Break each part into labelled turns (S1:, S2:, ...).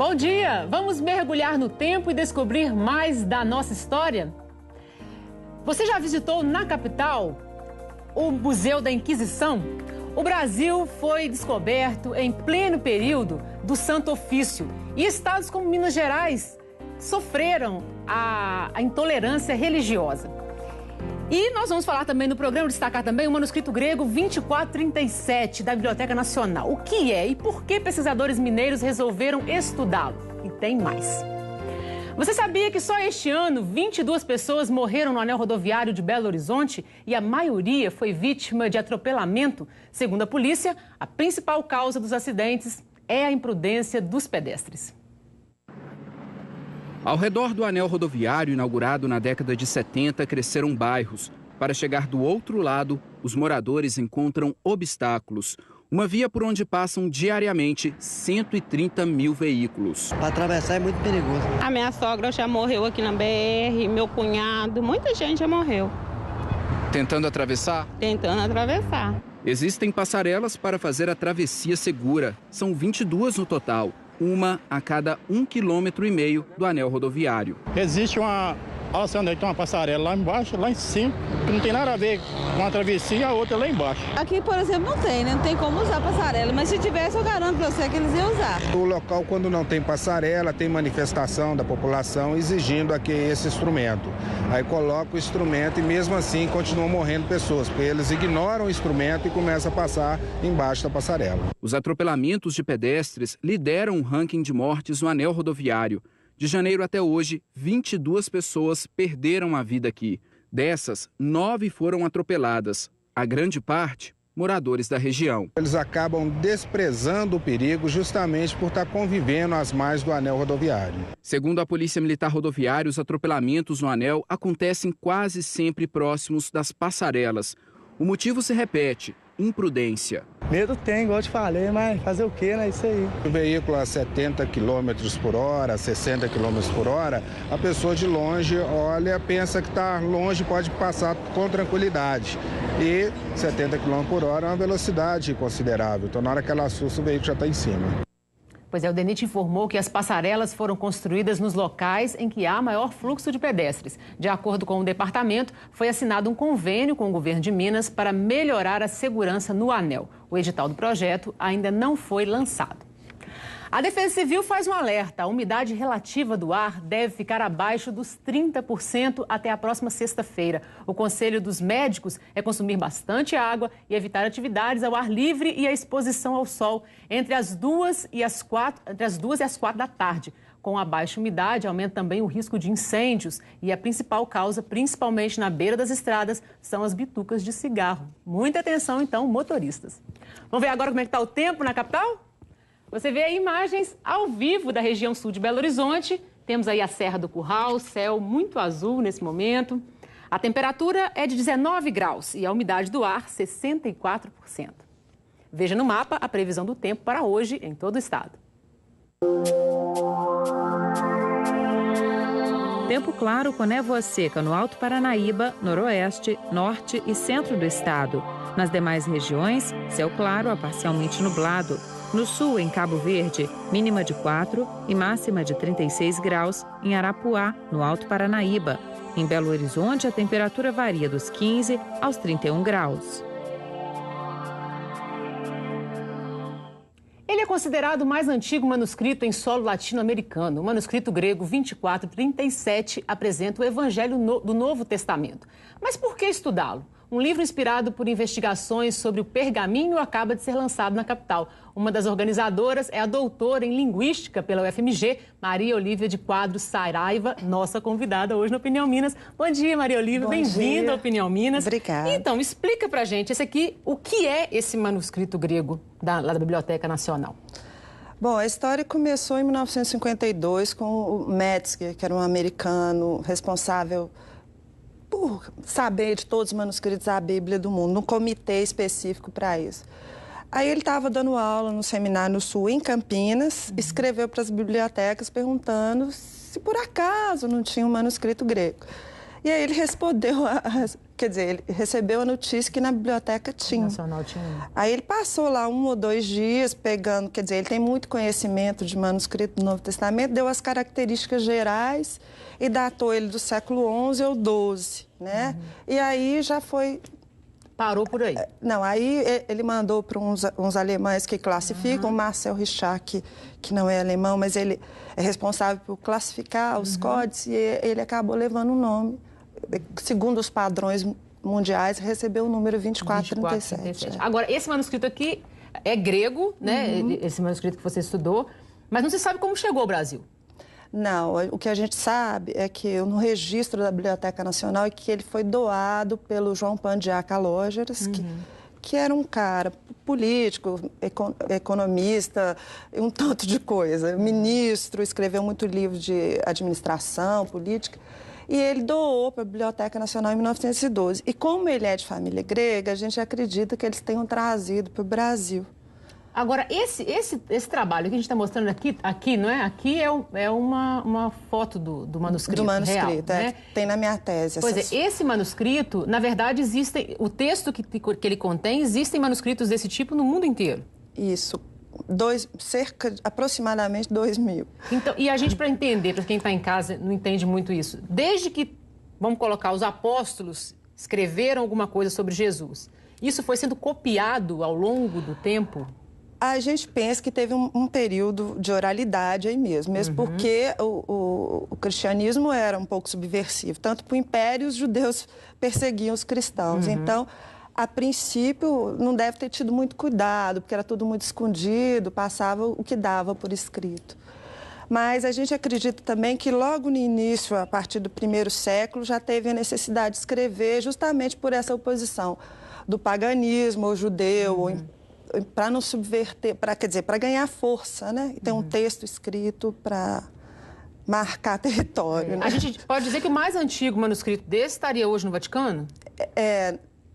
S1: Bom dia! Vamos mergulhar no tempo e descobrir mais da nossa história? Você já visitou na capital o Museu da Inquisição? O Brasil foi descoberto em pleno período do Santo Ofício e estados como Minas Gerais sofreram a intolerância religiosa. E nós vamos falar também no programa, destacar também o manuscrito grego 2437 da Biblioteca Nacional. O que é e por que pesquisadores mineiros resolveram estudá-lo? E tem mais. Você sabia que só este ano 22 pessoas morreram no anel rodoviário de Belo Horizonte e a maioria foi vítima de atropelamento? Segundo a polícia, a principal causa dos acidentes é a imprudência dos pedestres.
S2: Ao redor do anel rodoviário, inaugurado na década de 70, cresceram bairros. Para chegar do outro lado, os moradores encontram obstáculos. Uma via por onde passam diariamente 130 mil veículos.
S3: Para atravessar é muito perigoso.
S4: A minha sogra já morreu aqui na BR, meu cunhado, muita gente já morreu.
S2: Tentando atravessar?
S4: Tentando atravessar.
S2: Existem passarelas para fazer a travessia segura. São 22 no total. Uma a cada 1,5 km do anel rodoviário.
S5: Existe uma passarela lá embaixo, lá em cima, que não tem nada a ver com a travessia e a outra lá embaixo.
S6: Aqui, por exemplo, não tem, né? Não tem como usar passarela, mas se tivesse, eu garanto para você que eles iam usar.
S7: O local, quando não tem passarela, tem manifestação da população exigindo aqui esse instrumento. Aí coloca o instrumento e mesmo assim continuam morrendo pessoas, porque eles ignoram o instrumento e começam a passar embaixo da passarela.
S2: Os atropelamentos de pedestres lideram o ranking de mortes no anel rodoviário. De janeiro até hoje, 22 pessoas perderam a vida aqui. Dessas, 9 foram atropeladas. A grande parte, moradores da região.
S7: Eles acabam desprezando o perigo justamente por estar convivendo às margens do anel rodoviário.
S2: Segundo a Polícia Militar Rodoviária, os atropelamentos no anel acontecem quase sempre próximos das passarelas. O motivo se repete: imprudência.
S3: Medo tem, igual eu te falei, mas fazer o quê, né? Isso aí.
S7: O veículo a 70 km por hora, 60 km por hora, a pessoa de longe olha, pensa que está longe, pode passar com tranquilidade. E 70 km por hora é uma velocidade considerável. Então, na hora que ela assusta, o veículo já está em cima.
S1: Pois é, o DENIT informou que as passarelas foram construídas nos locais em que há maior fluxo de pedestres. De acordo com o departamento, foi assinado um convênio com o governo de Minas para melhorar a segurança no anel. O edital do projeto ainda não foi lançado. A Defesa Civil faz um alerta. A umidade relativa do ar deve ficar abaixo dos 30% até a próxima sexta-feira. O conselho dos médicos é consumir bastante água e evitar atividades ao ar livre e a exposição ao sol entre as 2 e as 4 da tarde. Com a baixa umidade, aumenta também o risco de incêndios e a principal causa, principalmente na beira das estradas, são as bitucas de cigarro. Muita atenção, então, motoristas. Vamos ver agora como é que está o tempo na capital? Você vê aí imagens ao vivo da região sul de Belo Horizonte. Temos aí a Serra do Curral, céu muito azul nesse momento. A temperatura é de 19 graus e a umidade do ar 64%. Veja no mapa a previsão do tempo para hoje em todo o estado.
S8: Tempo claro com névoa seca no Alto Paranaíba, noroeste, norte e centro do estado. Nas demais regiões, céu claro a parcialmente nublado. No sul, em Cabo Verde, mínima de 4 e máxima de 36 graus em Arapuá, no Alto Paranaíba. Em Belo Horizonte, a temperatura varia dos 15 aos 31 graus.
S1: Ele é considerado o mais antigo manuscrito em solo latino-americano. O manuscrito grego 2437 apresenta o Evangelho do Novo Testamento. Mas por que estudá-lo? Um livro inspirado por investigações sobre o pergaminho acaba de ser lançado na capital. Uma das organizadoras é a doutora em Linguística pela UFMG, Maria Olívia de Quadros Saraiva, nossa convidada hoje no Opinião Minas. Bom dia, Maria Olívia, bem-vinda ao Opinião Minas.
S6: Obrigada.
S1: Então, explica pra gente, esse aqui, o que é esse manuscrito grego lá da Biblioteca Nacional?
S6: Bom, a história começou em 1952 com o Metzger, que era um americano responsável por saber de todos os manuscritos da Bíblia do mundo, num comitê específico para isso. Aí ele estava dando aula no Seminário no Sul, em Campinas, escreveu para as bibliotecas perguntando se por acaso não tinha um manuscrito grego. E aí ele respondeu quer dizer, ele recebeu a notícia que na biblioteca tinha.
S1: Nacional tinha.
S6: Aí ele passou lá 1 ou 2 dias pegando, quer dizer, ele tem muito conhecimento de manuscrito do Novo Testamento, deu as características gerais e datou ele do século XI ou XII, né? E aí já foi...
S1: Parou por aí?
S6: Não, aí ele mandou para uns alemães que classificam, o Marcel Richard, que não é alemão, mas ele é responsável por classificar os códices, e ele acabou levando o nome, segundo os padrões mundiais, recebeu o número 2437.
S1: Agora, esse manuscrito aqui é grego, né? Esse manuscrito que você estudou, mas não se sabe como chegou ao Brasil.
S6: Não, o que a gente sabe é que no registro da Biblioteca Nacional é que ele foi doado pelo João Pandiá Calógeras, que era um cara político, economista, um tanto de coisa. Ministro, escreveu muito livro de administração, política. E ele doou para a Biblioteca Nacional em 1912. E como ele é de família grega, a gente acredita que eles tenham trazido para o Brasil.
S1: Agora, esse trabalho que a gente está mostrando aqui, não é? Aqui é uma foto do manuscrito.
S6: Do manuscrito,
S1: real,
S6: é.
S1: Né?
S6: Tem na minha tese.
S1: Pois é, esse manuscrito, na verdade, o texto que ele contém, existem manuscritos desse tipo no mundo inteiro.
S6: Isso. Aproximadamente 2.000.
S1: Então, e a gente, para entender, para quem está em casa não entende muito isso, desde que, vamos colocar, os apóstolos escreveram alguma coisa sobre Jesus, isso foi sendo copiado ao longo do tempo?
S6: A gente pensa que teve um período de oralidade aí mesmo porque o cristianismo era um pouco subversivo. Tanto para o Império, os judeus perseguiam os cristãos. Então, a princípio, não deve ter tido muito cuidado, porque era tudo muito escondido, passava o que dava por escrito. Mas a gente acredita também que logo no início, a partir do 1º século, já teve a necessidade de escrever justamente por essa oposição do paganismo ao judeu, para não subverter, para ganhar força, né? E ter um texto escrito para marcar território. Né?
S1: A gente pode dizer que o mais antigo manuscrito desse estaria hoje no Vaticano?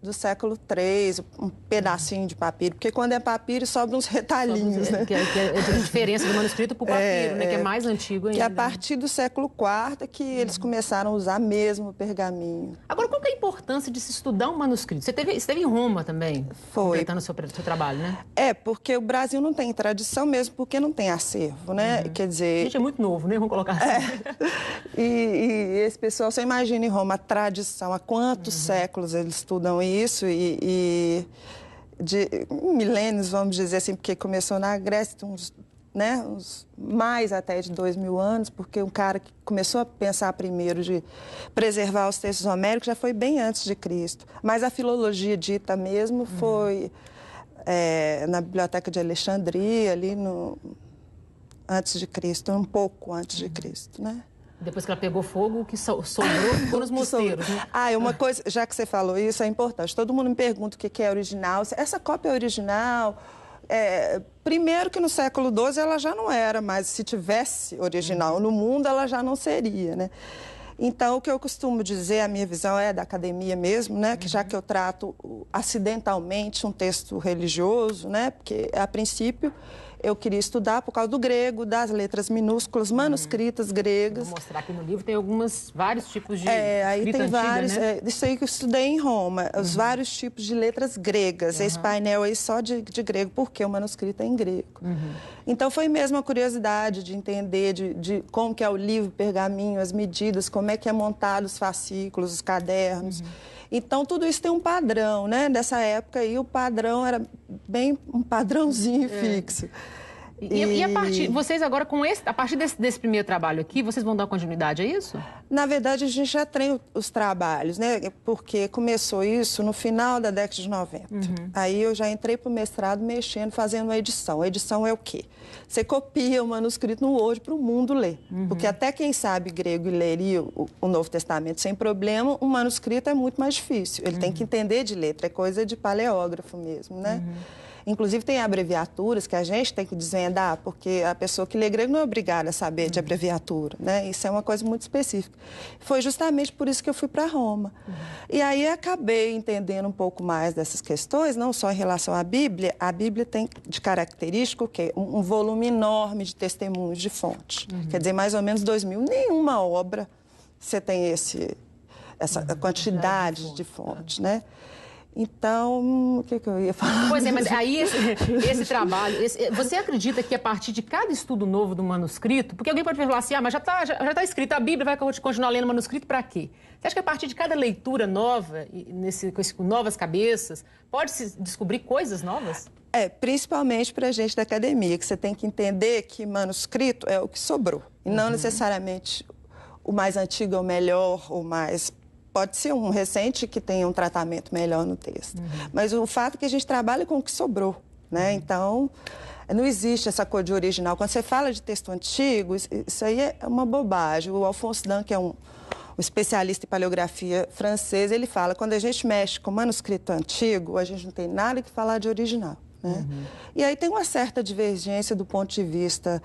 S6: Do século III, um pedacinho de papiro, porque quando é papiro sobram uns retalhinhos, né?
S1: Que é a diferença do manuscrito para o papiro, né? Que é mais antigo ainda.
S6: Que a partir do século IV é que eles começaram a usar mesmo o pergaminho.
S1: Agora, qual que é a importância de se estudar um manuscrito? Você esteve em Roma também, completando o seu trabalho, né?
S6: Porque o Brasil não tem tradição mesmo, porque não tem acervo, né? Quer dizer...
S1: A gente é muito novo, né? Vamos colocar assim.
S6: E esse pessoal, você imagina em Roma a tradição, há quantos séculos eles estudam isso e de milênios, vamos dizer assim, porque começou na Grécia, uns mais até de 2.000 anos, porque um cara que começou a pensar primeiro de preservar os textos homéricos já foi bem antes de Cristo. Mas a filologia dita mesmo foi na Biblioteca de Alexandria, ali antes de Cristo, um pouco antes de Cristo, né?
S1: Depois que ela pegou fogo, o que sobrou ficou nos mosteiros, né?
S6: Uma coisa, já que você falou isso, é importante. Todo mundo me pergunta o que é original. Essa cópia é original? Primeiro que no século XII ela já não era, mas se tivesse original no mundo, ela já não seria, né? Então, o que eu costumo dizer, a minha visão é da academia mesmo, né? Que já que eu trato acidentalmente um texto religioso, né? Porque, a princípio, eu queria estudar por causa do grego, das letras minúsculas, manuscritas gregas.
S1: Vou mostrar aqui no livro, tem vários tipos de
S6: aí
S1: escrita
S6: tem
S1: antiga,
S6: vários,
S1: né?
S6: Isso aí que eu estudei em Roma, os vários tipos de letras gregas. Esse painel aí só de grego, porque o manuscrito é em grego. Então, foi mesmo a curiosidade de entender de como que é o livro, o pergaminho, as medidas, como é que é montado os fascículos, os cadernos. Então, tudo isso tem um padrão, né? Dessa época aí, o padrão era bem um padrãozinho fixo.
S1: E a partir, vocês agora, a partir desse primeiro trabalho aqui, vocês vão dar continuidade a isso?
S6: Na verdade, a gente já tem os trabalhos, né? Porque começou isso no final da década de 90. Aí eu já entrei para o mestrado mexendo, fazendo uma edição. A edição é o quê? Você copia o manuscrito no Word para o mundo ler. Porque até quem sabe grego e leria o Novo Testamento sem problema, o manuscrito é muito mais difícil. Ele tem que entender de letra, é coisa de paleógrafo mesmo, né? Inclusive, tem abreviaturas que a gente tem que desvendar, porque a pessoa que lê grego não é obrigada a saber de abreviatura, né? Isso é uma coisa muito específica. Foi justamente por isso que eu fui para Roma. E aí acabei entendendo um pouco mais dessas questões, não só em relação à Bíblia. A Bíblia tem de característica o quê? Um volume enorme de testemunhos de fonte. Quer dizer, mais ou menos 2.000. Nenhuma obra você tem essa quantidade de fontes, né? Então, o que eu ia falar?
S1: Pois é, mas aí esse trabalho, você acredita que a partir de cada estudo novo do manuscrito, porque alguém pode falar assim, mas já tá escrita a Bíblia, vai continuar lendo o manuscrito para quê? Você acha que a partir de cada leitura nova, com novas cabeças, pode-se descobrir coisas novas?
S6: Principalmente para a gente da academia, que você tem que entender que manuscrito é o que sobrou, e não necessariamente o mais antigo é o melhor, o mais... Pode ser um recente que tenha um tratamento melhor no texto. Mas o fato é que a gente trabalha com o que sobrou, né? Então, não existe essa coisa de original. Quando você fala de texto antigo, isso aí é uma bobagem. O Alphonse Dain, que é um especialista em paleografia francês, ele fala, quando a gente mexe com manuscrito antigo, a gente não tem nada que falar de original, né? E aí tem uma certa divergência do ponto de vista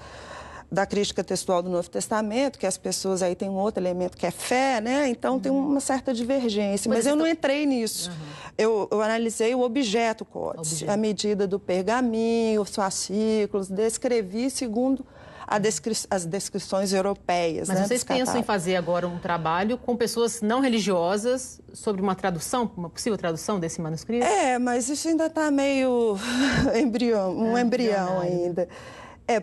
S6: da crítica textual do Novo Testamento, que as pessoas aí têm um outro elemento que é fé, né? Então tem uma certa divergência. Mas eu não entrei nisso. Eu analisei o objeto códice, a medida do pergaminho, os fascículos, descrevi segundo as descrições europeias.
S1: Mas
S6: né,
S1: vocês pensam em fazer agora um trabalho com pessoas não religiosas sobre uma tradução, uma possível tradução desse manuscrito?
S6: Mas isso ainda está meio embrião ainda.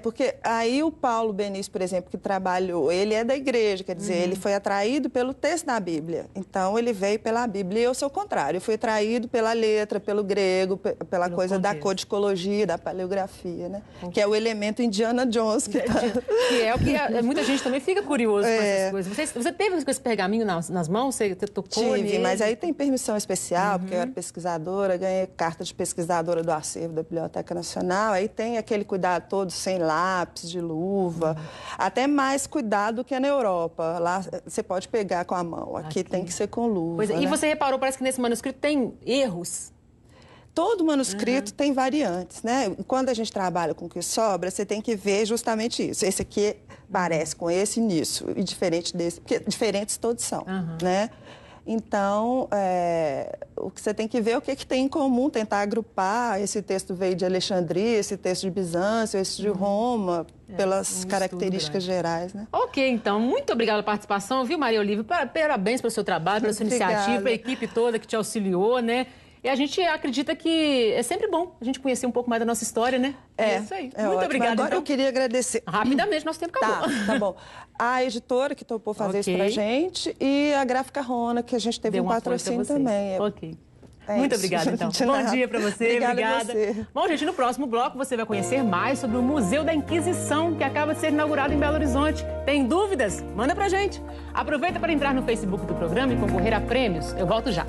S6: Porque aí o Paulo Benício, por exemplo, que trabalhou, ele é da igreja, quer dizer, ele foi atraído pelo texto da Bíblia. Então, ele veio pela Bíblia. E eu sou o contrário, eu fui atraído pela letra, pelo grego, pela coisa da codicologia, da paleografia, né? Que é o elemento Indiana Jones. Que
S1: é o que muita gente também fica curioso com essas coisas. Você teve com esse pergaminho nas mãos? Você tocou nele?
S6: Mas aí tem permissão especial, porque eu era pesquisadora, ganhei carta de pesquisadora do acervo da Biblioteca Nacional. Aí tem aquele cuidado todo sem lápis, de luva, até mais cuidado que na Europa. Lá você pode pegar com a mão, aqui tem que ser com luva.
S1: Pois é.
S6: Né?
S1: E você reparou, parece que nesse manuscrito tem erros?
S6: Todo manuscrito tem variantes, né? Quando a gente trabalha com o que sobra, você tem que ver justamente isso. Esse aqui parece com esse nisso, e diferente desse, porque diferentes todos são, né? Então, o que você tem que ver é o que tem em comum, tentar agrupar. Esse texto veio de Alexandria, esse texto de Bizâncio, esse de Roma, pelas características gerais, né?
S1: Ok, então, muito obrigada pela participação, viu, Maria Olívia? Parabéns pelo seu trabalho, pela sua iniciativa, pela equipe toda que te auxiliou, né? E a gente acredita que é sempre bom a gente conhecer um pouco mais da nossa história, né? É isso aí. Muito obrigada.
S6: Agora
S1: então.
S6: Eu queria agradecer.
S1: Rapidamente, nosso tempo acabou.
S6: Tá bom. A editora que topou fazer isso pra gente e a Gráfica Rona, que a gente teve um patrocínio também.
S1: Ok. Muito obrigada, então. Bom dia para você. Obrigada. Bom, gente, no próximo bloco você vai conhecer mais sobre o Museu da Inquisição, que acaba de ser inaugurado em Belo Horizonte. Tem dúvidas? Manda pra gente. Aproveita para entrar no Facebook do programa e concorrer a prêmios. Eu volto já.